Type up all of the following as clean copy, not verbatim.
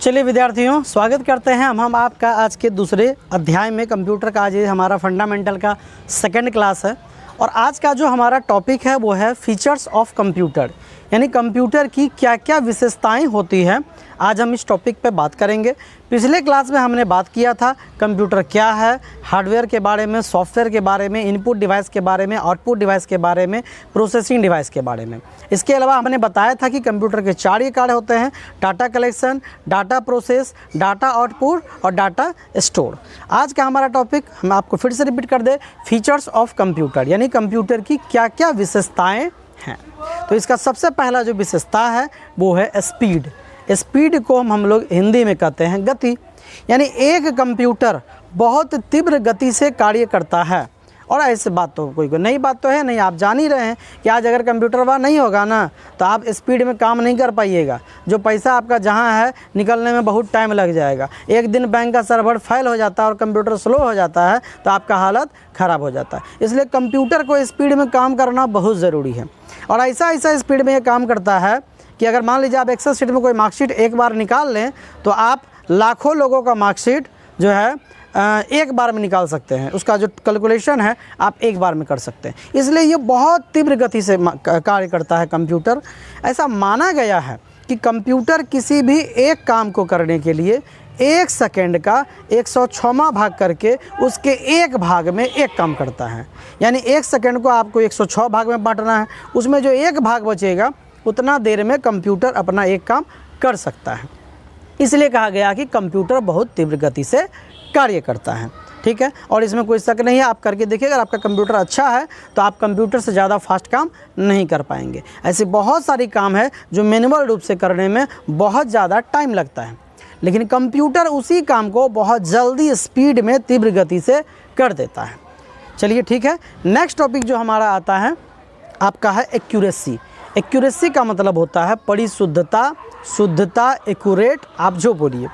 चलिए विद्यार्थियों, स्वागत करते हैं हम आपका आज के दूसरे अध्याय में। कंप्यूटर का आज ये हमारा फंडामेंटल का सेकंड क्लास है और आज का जो हमारा टॉपिक है वो है फीचर्स ऑफ कंप्यूटर, यानी कंप्यूटर की क्या क्या विशेषताएं होती हैं। आज हम इस टॉपिक पे बात करेंगे। पिछले क्लास में हमने बात किया था कंप्यूटर क्या है, हार्डवेयर के बारे में, सॉफ्टवेयर के बारे में, इनपुट डिवाइस के बारे में, आउटपुट डिवाइस के बारे में, प्रोसेसिंग डिवाइस के बारे में। इसके अलावा हमने बताया था कि कंप्यूटर के 4 कार्य होते हैं: data collection, data process, data output और डाटा स्टोर। आज का हमारा टॉपिक हम आपको फिर से रिपीट कर दे, फीचर्स ऑफ कंप्यूटर, यानी कंप्यूटर की क्या क्या विशेषताएँ हैं। तो इसका सबसे पहला जो विशेषता है वो है स्पीड। स्पीड को हम लोग हिंदी में कहते हैं गति, यानी एक कंप्यूटर बहुत तीव्र गति से कार्य करता है। और ऐसे बात तो कोई नई बात तो है नहीं, आप जान ही रहे हैं कि आज अगर कंप्यूटर वहाँ नहीं होगा ना तो आप स्पीड में काम नहीं कर पाइएगा। जो पैसा आपका जहाँ है निकलने में बहुत टाइम लग जाएगा। एक दिन बैंक का सर्वर फेल हो जाता है और कंप्यूटर स्लो हो जाता है तो आपका हालत ख़राब हो जाता है। इसलिए कंप्यूटर को स्पीड में काम करना बहुत ज़रूरी है। और ऐसा स्पीड में ये काम करता है कि अगर मान लीजिए आप एक्सेल शीट में कोई मार्कशीट एक बार निकाल लें तो आप लाखों लोगों का मार्कशीट जो है एक बार में निकाल सकते हैं। उसका जो कैलकुलेशन है आप एक बार में कर सकते हैं। इसलिए ये बहुत तीव्र गति से कार्य करता है कंप्यूटर। ऐसा माना गया है कि कंप्यूटर किसी भी एक काम को करने के लिए 1 सेकेंड का 106वां भाग करके उसके एक भाग में एक काम करता है। यानी 1 सेकेंड को आपको 106 भाग में बांटना है, उसमें जो एक भाग बचेगा उतना देर में कंप्यूटर अपना एक काम कर सकता है। इसलिए कहा गया कि कंप्यूटर बहुत तीव्र गति से कार्य करता है। ठीक है, और इसमें कोई शक नहीं है। आप करके देखिए, अगर आपका कंप्यूटर अच्छा है तो आप कंप्यूटर से ज़्यादा फास्ट काम नहीं कर पाएंगे। ऐसे बहुत सारी काम है जो मैनुअल रूप से करने में बहुत ज़्यादा टाइम लगता है, लेकिन कंप्यूटर उसी काम को बहुत जल्दी स्पीड में तीव्र गति से कर देता है। चलिए ठीक है, नेक्स्ट टॉपिक जो हमारा आता है आपका है एक्यूरेसी। एक्यूरेसी का मतलब होता है परिशुद्धता, शुद्धता, एक्यूरेट, आप जो बोलिए।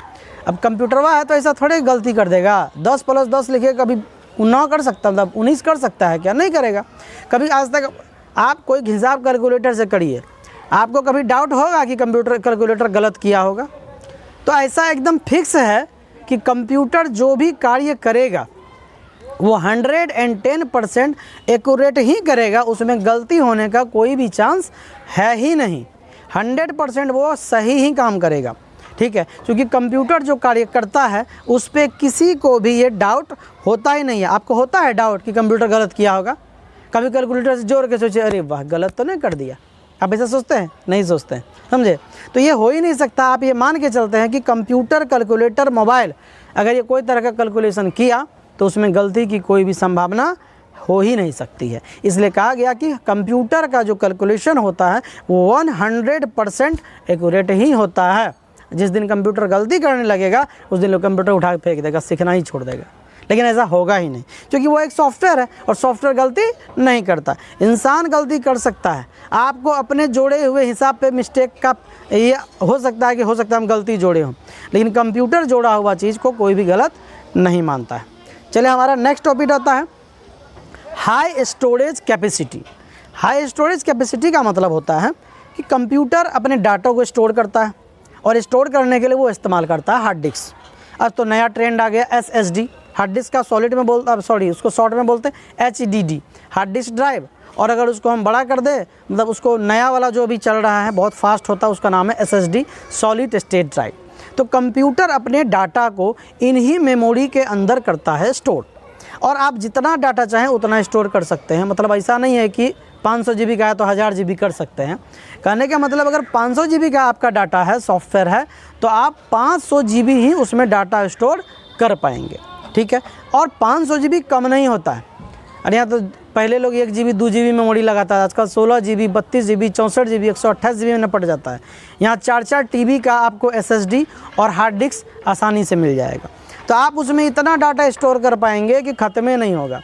अब कंप्यूटरवा है तो ऐसा थोड़े गलती कर देगा। 10 + 10 लिखे कभी 9 कर सकता, मतलब 19 कर सकता है क्या? नहीं करेगा कभी। आज तक आप कोई हिसाब कैलकुलेटर से करिए, आपको कभी डाउट होगा कि कंप्यूटर कैलकुलेटर गलत किया होगा? तो ऐसा एकदम फिक्स है कि कंप्यूटर जो भी कार्य करेगा वो 110% एक्यूरेट ही करेगा, उसमें गलती होने का कोई भी चांस है ही नहीं। 100% वो सही ही काम करेगा। ठीक है, क्योंकि कंप्यूटर जो कार्य करता है उस पर किसी को भी ये डाउट होता ही नहीं है। आपको होता है डाउट कि कंप्यूटर गलत किया होगा? कभी कैलकुलेटर से जोड़ के सोचे अरे वाह गलत तो नहीं कर दिया? आप ऐसा सोचते हैं? नहीं सोचते हैं, समझे? तो ये हो ही नहीं सकता। आप ये मान के चलते हैं कि कंप्यूटर, कैलकुलेटर, मोबाइल अगर ये कोई तरह का कैलकुलेशन किया तो उसमें गलती की कोई भी संभावना हो ही नहीं सकती है। इसलिए कहा गया कि कंप्यूटर का जो कैलकुलेशन होता है वो 100% एक्यूरेट ही होता है। जिस दिन कंप्यूटर गलती करने लगेगा उस दिन लोग कंप्यूटर उठा के फेंक देगा, सीखना ही छोड़ देगा। लेकिन ऐसा होगा ही नहीं, क्योंकि वो एक सॉफ्टवेयर है और सॉफ्टवेयर गलती नहीं करता। इंसान गलती कर सकता है, आपको अपने जोड़े हुए हिसाब पे मिस्टेक का ये हो सकता है कि हो सकता है हम गलती जोड़े हों, लेकिन कंप्यूटर जोड़ा हुआ चीज़ को कोई भी गलत नहीं मानता है। चलिए हमारा नेक्स्ट टॉपिक आता है high storage capacity. High storage capacity का मतलब होता है कि कंप्यूटर अपने डाटा को स्टोर करता है और स्टोर करने के लिए वो इस्तेमाल करता है हार्ड डिस्क। अब तो नया ट्रेंड आ गया SSD, हार्ड डिस्क का सॉलिड में उसको शॉर्ट में बोलते हैं HDD, हार्ड डिस्क ड्राइव। और अगर उसको हम बड़ा कर दें, मतलब उसको नया वाला जो अभी चल रहा है बहुत फास्ट होता है, उसका नाम है SSD, सॉलिड स्टेट ड्राइव। तो कंप्यूटर अपने डाटा को इन्हीं मेमोरी के अंदर करता है स्टोर, और आप जितना डाटा चाहें उतना स्टोर कर सकते हैं। मतलब ऐसा नहीं है कि 500 GB का है तो 1000 GB कर सकते हैं। कहने का मतलब अगर 500 GB का आपका डाटा है, सॉफ्टवेयर है, तो आप 500 GB ही उसमें डाटा स्टोर कर पाएंगे। ठीक है, और 500 GB कम नहीं होता है। अरे यहाँ तो पहले लोग 1 GB 2 GB मेमोरी लगाता है, आजकल 16 GB 32 GB 64 GB 128 GB में निपट जाता है। यहाँ 4 TB का आपको SSD और हार्ड डिस्क आसानी से मिल जाएगा। तो आप उसमें इतना डाटा स्टोर कर पाएंगे कि ख़त्म ही नहीं होगा।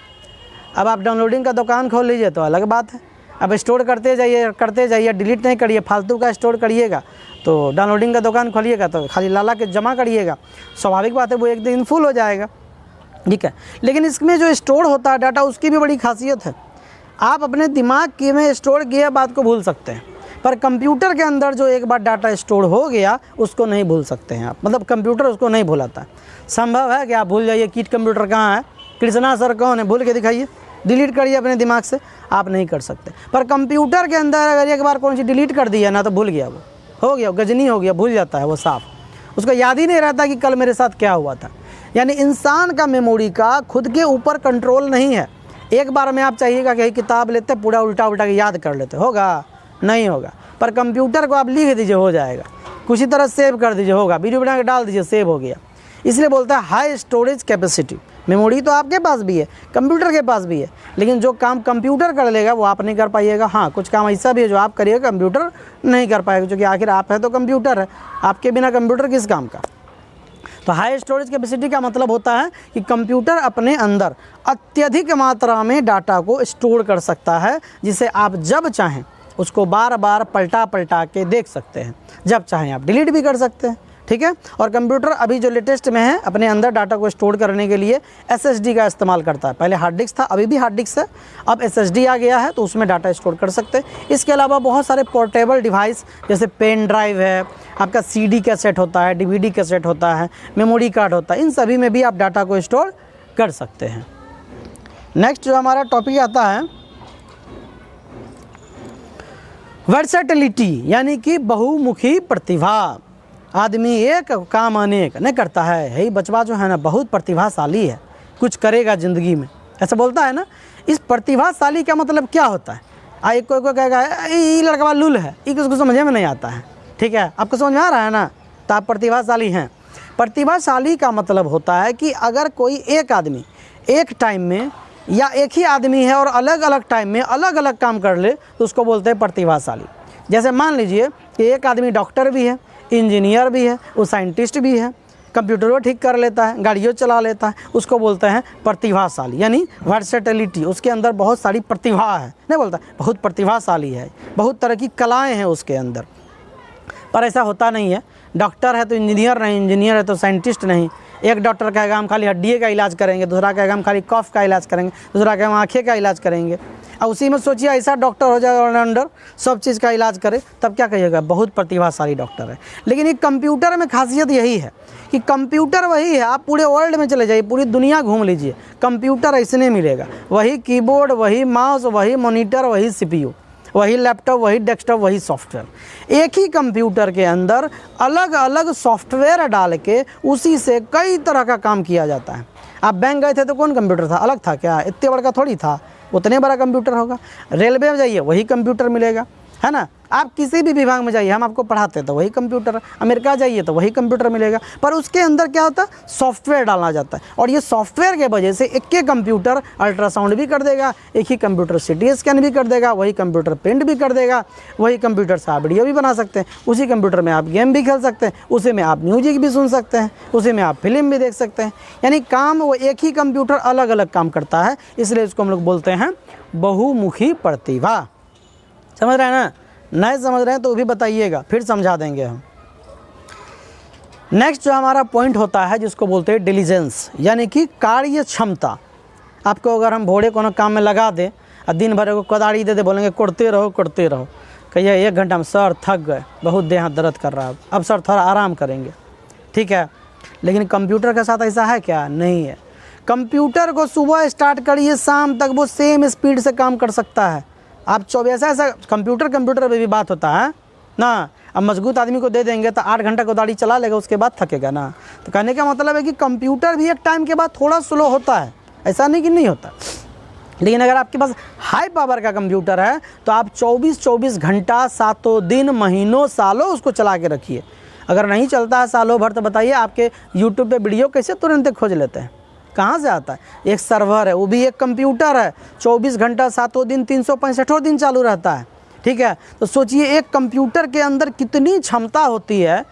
अब आप डाउनलोडिंग का दुकान खोल लीजिए तो अलग बात है, अब स्टोर करते जाइए, डिलीट नहीं करिए, फालतू का स्टोर करिएगा। तो डाउनलोडिंग का दुकान खोलिएगा तो खाली लाला के जमा करिएगा, स्वाभाविक बात है वो एक दिन फुल हो जाएगा। ठीक है, लेकिन इसमें जो स्टोर होता है डाटा उसकी भी बड़ी खासियत है। आप अपने दिमाग की में स्टोर किए बात को भूल सकते हैं। पर कंप्यूटर के अंदर जो एक बार डाटा स्टोर हो गया उसको नहीं भूल सकते हैं आप, मतलब कंप्यूटर उसको नहीं भुलाता है। संभव है कि आप भूल जाइए किट कंप्यूटर कहाँ है, कृष्णा सर कौन है, भूल के दिखाइए, डिलीट करिए अपने दिमाग से, आप नहीं कर सकते। पर कंप्यूटर के अंदर अगर एक बार कौन सी डिलीट कर दिया ना तो भूल गया, वो हो गया, गजनी हो गया, भूल जाता है वो साफ, उसको याद ही नहीं रहता कि कल मेरे साथ क्या हुआ था। यानी इंसान का मेमोरी का खुद के ऊपर कंट्रोल नहीं है। एक बार में आप चाहिएगा कि किताब लेते पूरा उल्टा उल्टा के याद कर लेते, होगा नहीं होगा। पर कंप्यूटर को आप लिख दीजिए हो जाएगा, कुछ ही तरह सेव कर दीजिए होगा, वीडियो बना के डाल दीजिए सेव हो गया। इसलिए बोलता है हाई स्टोरेज कैपेसिटी। मेमोरी तो आपके पास भी है, कंप्यूटर के पास भी है, लेकिन जो काम कंप्यूटर कर लेगा वो आप नहीं कर पाइएगा। हाँ, कुछ काम ऐसा भी है जो आप करिएगा कंप्यूटर नहीं कर पाएगा, क्योंकि आखिर आप है तो कंप्यूटर है, आपके बिना कंप्यूटर किस काम का। तो हाई स्टोरेज कैपेसिटी का मतलब होता है कि कंप्यूटर अपने अंदर अत्यधिक मात्रा में डाटा को स्टोर कर सकता है, जिसे आप जब चाहें उसको बार बार पलटा पलटा के देख सकते हैं, जब चाहें आप डिलीट भी कर सकते हैं, ठीक है। और कंप्यूटर अभी जो लेटेस्ट में है अपने अंदर डाटा को स्टोर करने के लिए SSD का इस्तेमाल करता है। पहले हार्ड डिस्क था, अभी भी हार्ड डिस्क है, अब SSD आ गया है तो उसमें डाटा स्टोर कर सकते हैं। इसके अलावा बहुत सारे पोर्टेबल डिवाइस जैसे पेन ड्राइव है, आपका CD कैसेट होता है, DVD कैसेट होता है, मेमोरी कार्ड होता है, इन सभी में भी आप डाटा को स्टोर कर सकते हैं। नेक्स्ट जो हमारा टॉपिक आता है वर्सेटिलिटी, यानी कि बहुमुखी प्रतिभा। आदमी एक काम अनेक नहीं करता है, यही बचवा जो है ना बहुत प्रतिभाशाली है, कुछ करेगा ज़िंदगी में, ऐसा बोलता है ना। इस प्रतिभाशाली का मतलब क्या होता है? एक कोई कहेगा ये लड़का लुल है, ये किसको समझ में नहीं आता है, ठीक है, आपको समझ में आ रहा है ना, तो आप प्रतिभाशाली हैं। प्रतिभाशाली का मतलब होता है कि अगर कोई एक आदमी एक टाइम में या एक ही आदमी है और अलग अलग टाइम में अलग अलग काम कर ले तो उसको बोलते हैं प्रतिभाशाली। जैसे मान लीजिए कि एक आदमी डॉक्टर भी है, इंजीनियर भी है, वो साइंटिस्ट भी है, कंप्यूटर ठीक कर लेता है, गाड़ियों चला लेता है, उसको बोलते हैं प्रतिभाशाली, यानी वर्सेटिलिटी, उसके अंदर बहुत सारी प्रतिभा है, नहीं बोलता बहुत प्रतिभाशाली है, बहुत तरह की कलाएं हैं उसके अंदर। पर ऐसा होता नहीं है, डॉक्टर है तो इंजीनियर नहीं, इंजीनियर है तो साइंटिस्ट नहीं। एक डॉक्टर कहेगा हम खाली हड्डी का इलाज करेंगे, दूसरा कहेगा हम खाली कफ का इलाज करेंगे, दूसरा कहेगा हम आँखें का इलाज करेंगे। और उसी में सोचिए ऐसा डॉक्टर हो जाए ऑलराउंडर, सब चीज़ का इलाज करे, तब क्या कहिएगा बहुत प्रतिभाशाली डॉक्टर है। लेकिन ये कंप्यूटर में खासियत यही है कि कंप्यूटर वही है, आप पूरे वर्ल्ड में चले जाइए, पूरी दुनिया घूम लीजिए, कंप्यूटर ऐसे नहीं मिलेगा। वही कीबोर्ड, वही माउस, वही मॉनिटर, वही CPU, वही लैपटॉप, वही डेस्कटॉप, वही सॉफ्टवेयर। एक ही कंप्यूटर के अंदर अलग अलग सॉफ्टवेयर डाल के उसी से कई तरह का काम किया जाता है। आप बैंक गए थे तो कौन कंप्यूटर था, अलग था क्या, इतने बड़ा का थोड़ी था, उतने बड़ा कंप्यूटर होगा। रेलवे में जाइए वही कंप्यूटर मिलेगा, है ना। आप किसी भी विभाग में जाइए, हम आपको पढ़ाते हैं तो वही कंप्यूटर, अमेरिका जाइए तो वही कंप्यूटर मिलेगा। पर उसके अंदर क्या होता है, सॉफ्टवेयर डालना जाता है, और ये सॉफ्टवेयर के वजह से एक के कंप्यूटर अल्ट्रासाउंड भी कर देगा, एक ही कंप्यूटर CT स्कैन भी कर देगा, वही कंप्यूटर प्रिंट भी कर देगा, वही कंप्यूटर से आप वीडियो भी बना सकते हैं, उसी कंप्यूटर में आप गेम भी खेल सकते हैं, उसी में आप म्यूजिक भी सुन सकते हैं, उसी में आप फिल्म भी देख सकते हैं। यानी काम वो एक ही कंप्यूटर अलग अलग काम करता है, इसलिए इसको हम लोग बोलते हैं बहुमुखी प्रतिभा। समझ रहे हैं ना, नहीं समझ रहे हैं तो भी बताइएगा, फिर समझा देंगे हम। नेक्स्ट जो हमारा पॉइंट होता है जिसको बोलते हैं डिलीजेंस, यानी कि कार्य क्षमता। आपको अगर हम भोरे कोनो काम में लगा दे और दिन भर को कोदाड़ी दे दे, बोलेंगे करते रहो करते रहो, कहिए 1 घंटा में सर थक गए, बहुत देह हाथ दर्द कर रहा है, अब सर थोड़ा आराम करेंगे, ठीक है। लेकिन कंप्यूटर के साथ ऐसा है क्या, नहीं है। कंप्यूटर को सुबह स्टार्ट करिए शाम तक वो सेम स्पीड से काम कर सकता है। आप 24 ऐसा कंप्यूटर में भी बात होता है ना। अब मजबूत आदमी को दे देंगे तो 8 घंटा कोदाड़ी चला लेगा, उसके बाद थकेगा ना। तो कहने का मतलब है कि कंप्यूटर भी एक टाइम के बाद थोड़ा स्लो होता है, ऐसा नहीं कि नहीं होता। लेकिन अगर आपके पास हाई पावर का कंप्यूटर है तो आप 24 घंटा, 7 दिन, महीनों, सालों उसको चला के रखिए। अगर नहीं चलता है सालों भर तो बताइए आपके यूट्यूब पे वीडियो कैसे तुरंत खोज लेते हैं, कहाँ से आता है। एक सर्वर है, वो भी एक कंप्यूटर है, 24 घंटा, 7 दिन, 365 दिन चालू रहता है, ठीक है। तो सोचिए एक कंप्यूटर के अंदर कितनी क्षमता होती है,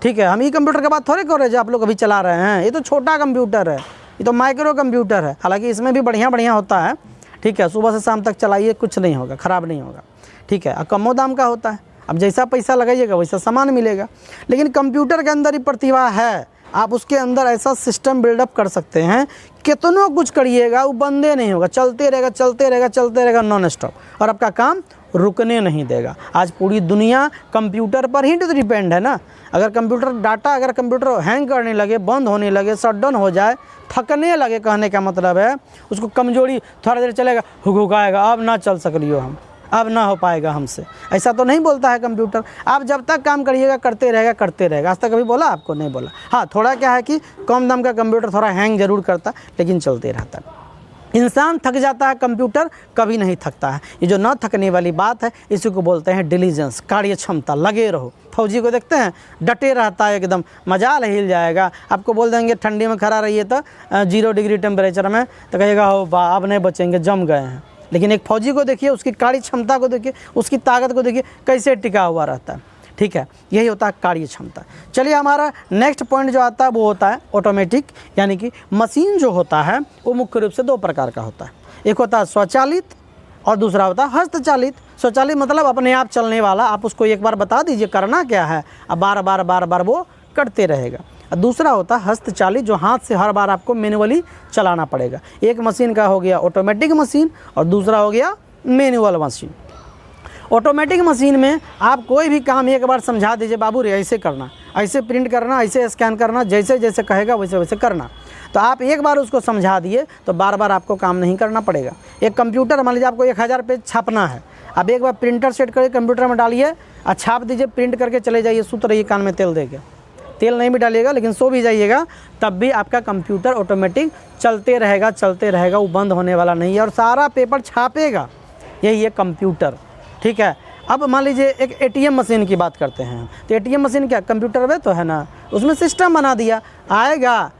ठीक है। हम ये कंप्यूटर के बात थोड़े कर रहे हैं जो आप लोग अभी चला रहे हैं, ये तो छोटा कंप्यूटर है, ये तो माइक्रो कंप्यूटर है। हालांकि इसमें भी बढ़िया होता है, ठीक है। सुबह से शाम तक चलाइए, कुछ नहीं होगा, ख़राब नहीं होगा, ठीक है। और कमो दाम का होता है, अब जैसा पैसा लगाइएगा वैसा सामान मिलेगा। लेकिन कंप्यूटर के अंदर ही प्रतिभा है, आप उसके अंदर ऐसा सिस्टम बिल्डअप कर सकते हैं, कितना कुछ करिएगा वो बंदे नहीं होगा, चलते रहेगा नॉन स्टॉप, और आपका काम रुकने नहीं देगा। आज पूरी दुनिया कंप्यूटर पर ही डिपेंड है ना। अगर कंप्यूटर डाटा, अगर कंप्यूटर हैंग करने लगे, बंद होने लगे, शटडाउन हो जाए, थकने लगे, कहने का मतलब है उसको कमजोरी, थोड़ा देर चलेगा हुकाएगा, अब ना चल सक लियो हम, अब ना हो पाएगा हमसे, ऐसा तो नहीं बोलता है कंप्यूटर। आप जब तक काम करिएगा करते रहेगा करते रहेगा। आज तक कभी बोला आपको? नहीं बोला। हाँ, थोड़ा क्या है कि कम दाम का कंप्यूटर थोड़ा हैंग जरूर करता, लेकिन चलते रहता है। इंसान थक जाता है, कंप्यूटर कभी नहीं थकता है। ये जो न थकने वाली बात है, इसी को बोलते हैं डिलीजेंस, कार्य क्षमता। लगे रहो। फौजी को देखते हैं, डटे रहता है एकदम, मजाल हिल जाएगा। आपको बोल देंगे ठंडी में खड़ा रहिए तो 0 डिग्री टेम्परेचर में, तो कहिएगा हो बा अब नहीं बचेंगे, जम गए हैं। लेकिन एक फौजी को देखिए, उसकी कार्य क्षमता को देखिए, उसकी ताकत को देखिए, कैसे टिका हुआ रहता है। ठीक है, यही होता है कार्य क्षमता। चलिए, हमारा नेक्स्ट पॉइंट जो आता है वो होता है ऑटोमेटिक, यानी कि मशीन जो होता है वो मुख्य रूप से 2 प्रकार का होता है। एक होता है स्वचालित और दूसरा होता है हस्तचालित। स्वचालित मतलब अपने आप चलने वाला, आप उसको एक बार बता दीजिए करना क्या है, अब बार बार वो करते रहेगा। और दूसरा होता है हस्तचालित, जो हाथ से हर बार आपको मैनुअली चलाना पड़ेगा। एक मशीन का हो गया ऑटोमेटिक मशीन और दूसरा हो गया मैनुअल मशीन। ऑटोमेटिक मशीन में आप कोई भी काम एक बार समझा दीजिए, बाबू रे ऐसे करना, ऐसे प्रिंट करना, ऐसे स्कैन करना, जैसे जैसे कहेगा वैसे वैसे करना, तो आप एक बार उसको समझा दिए तो बार बार आपको काम नहीं करना पड़ेगा। एक कंप्यूटर, मान लीजिए आपको 1000 पेज छापना है, आप एक बार प्रिंटर सेट करके कंप्यूटर में डालिए और छाप दीजिए, प्रिंट करके चले जाइए, सूत रहिए कान में तेल देके। तेल नहीं भी डालिएगा लेकिन सो भी जाइएगा, तब भी आपका कंप्यूटर ऑटोमेटिक चलते रहेगा, वो बंद होने वाला नहीं है और सारा पेपर छापेगा। यही है कंप्यूटर। ठीक है, अब मान लीजिए एक एटीएम मशीन की बात करते हैं, तो एटीएम मशीन क्या कंप्यूटर में तो है ना, उसमें सिस्टम बना दिया, आएगा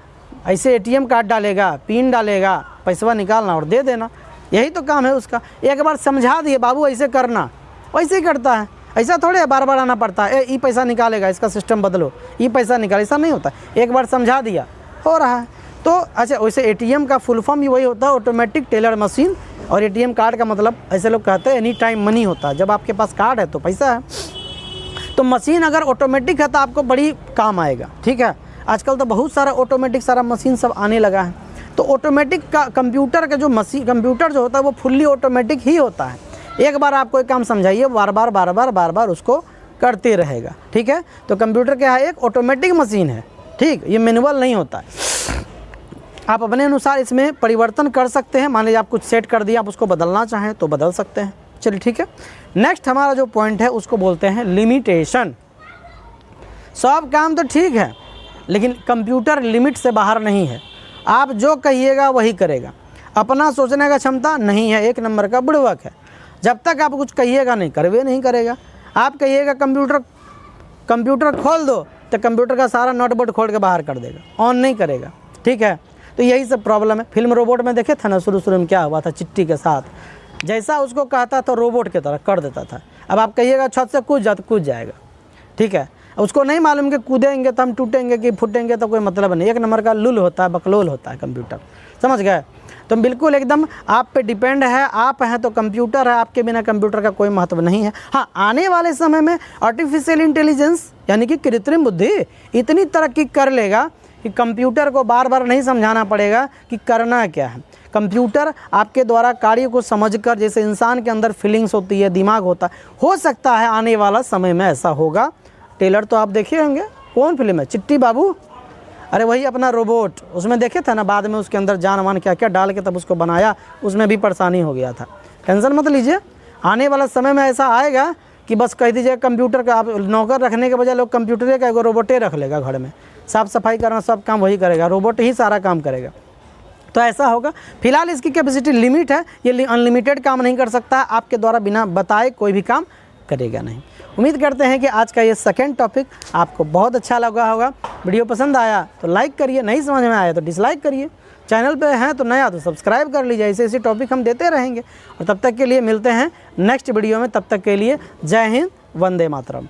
ऐसे एटीएम कार्ड डालेगा, पिन डालेगा, पैसा निकालना और दे देना, यही तो काम है उसका। एक बार समझा दिए बाबू ऐसे करना, वैसे ही करता है। ऐसा थोड़े है बार बार आना पड़ता है, ये पैसा निकालेगा, इसका सिस्टम बदलो, ये पैसा निकाल, ऐसा नहीं होता। एक बार समझा दिया हो रहा है। तो अच्छा, वैसे एटीएम का फुल फॉर्म ही वही होता है, ऑटोमेटिक टेलर मशीन। और एटीएम कार्ड का मतलब ऐसे लोग कहते हैं एनी टाइम मनी होता है, जब आपके पास कार्ड है तो पैसा है। तो मशीन अगर ऑटोमेटिक है तो आपको बड़ी काम आएगा। ठीक है, आजकल तो बहुत सारा ऑटोमेटिक सारा मशीन सब आने लगा है। तो ऑटोमेटिक का कंप्यूटर का जो मशीन, कंप्यूटर जो होता है वो फुल्ली ऑटोमेटिक ही होता है। एक बार आप कोई काम समझाइए, बार बार उसको करते रहेगा। ठीक है, तो कंप्यूटर क्या है, एक ऑटोमेटिक मशीन है। ठीक, ये मैनुअल नहीं होता है। आप अपने अनुसार इसमें परिवर्तन कर सकते हैं। मान लीजिए आप कुछ सेट कर दिया, आप उसको बदलना चाहें तो बदल सकते हैं। चलिए ठीक है, नेक्स्ट हमारा जो पॉइंट है उसको बोलते हैं लिमिटेशन। सब काम तो ठीक है, लेकिन कंप्यूटर लिमिट से बाहर नहीं है। आप जो कहिएगा वही करेगा, अपना सोचने का क्षमता नहीं है, 1 नंबर का बुड़बक है। जब तक आप कुछ कहिएगा नहीं, करवे नहीं करेगा। आप कहिएगा कंप्यूटर खोल दो, तो कंप्यूटर का सारा नट बोर्ड खोल के बाहर कर देगा, ऑन नहीं करेगा। ठीक है, तो यही सब प्रॉब्लम है। फिल्म रोबोट में देखे थे ना, शुरू में क्या हुआ था, चिट्टी के साथ जैसा उसको कहता था रोबोट की तरह कर देता था। अब आप कहिएगा छत से कूद जाएगा। ठीक है, उसको नहीं मालूम कि कूदेंगे तो हम टूटेंगे कि फूटेंगे, तो कोई मतलब नहीं। 1 नंबर का लुल होता है, बकलोल होता है कंप्यूटर, समझ गए। तो बिल्कुल एकदम आप पे डिपेंड है, आप हैं तो कंप्यूटर है, आपके बिना कंप्यूटर का कोई महत्व नहीं है। हाँ, आने वाले समय में आर्टिफिशियल इंटेलिजेंस यानी कि कृत्रिम बुद्धि इतनी तरक्की कर लेगा कि कंप्यूटर को बार बार नहीं समझाना पड़ेगा कि करना क्या है। कंप्यूटर आपके द्वारा कार्य को समझकर, जैसे इंसान के अंदर फीलिंग्स होती है, दिमाग होता है, हो सकता है आने वाला समय में ऐसा होगा। टेलर तो आप देखे होंगे, कौन फिल्म है, चिट्टी बाबू, अरे वही अपना रोबोट, उसमें देखे थे ना, बाद में उसके अंदर जान वान क्या क्या डाल के तब उसको बनाया, उसमें भी परेशानी हो गया था। टेंशन मत लीजिए, आने वाला समय में ऐसा आएगा कि बस कह दीजिए कंप्यूटर का, आप नौकर रखने के बजाय लोग कंप्यूटर का एगो रोबोटे रख लेगा घर में, साफ़ सफाई करना सब काम वही करेगा, रोबोट ही सारा काम करेगा। तो ऐसा होगा। फिलहाल इसकी कैपेसिटी लिमिट है, ये अनलिमिटेड काम नहीं कर सकता, आपके द्वारा बिना बताए कोई भी काम करेगा नहीं। उम्मीद करते हैं कि आज का ये सेकंड टॉपिक आपको बहुत अच्छा लगा होगा। वीडियो पसंद आया तो लाइक करिए, नहीं समझ में आया तो डिसलाइक करिए। चैनल पे हैं तो नया तो सब्सक्राइब कर लीजिए, ऐसे टॉपिक हम देते रहेंगे। और तब तक के लिए मिलते हैं नेक्स्ट वीडियो में, तब तक के लिए जय हिंद, वंदे मातरम।